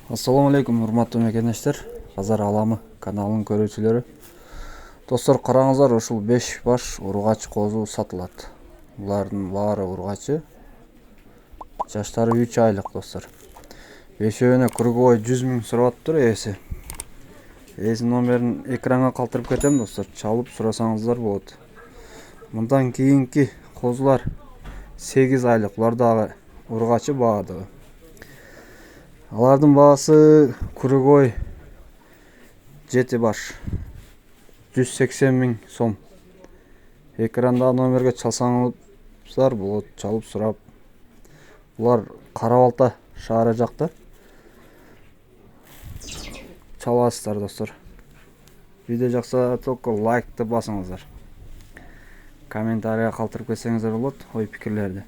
Assalamu алейкум, урматтуу мекендештер. Азар аламы каналынын көрүүчүлөрү. Достор, караңыздар, ушул 5 баш ургач козу сатылат. Булардын баары ургачы. Жаштары 3 айлык, достор. Бешөөнө круговой 100 миң сурап ээси. Ээсинин номерин экранга калтырып кетем, достор. Чалып сурасаңыздар болот. Мындан кийинки козулар 8 айлык. Булар дагы ургачы баадыгы. Алардын баасы кругой 7 баш 180 миң сом. Экранда номерге чалсаңыздар болот, чалып сурап. Булар Кара Балта шаары жакта. Чаласыздар, достор. Видео жакса только лайкты басыңыздар. Комментарийге калтырып кетсеңиздер болот, ой пикирлерди.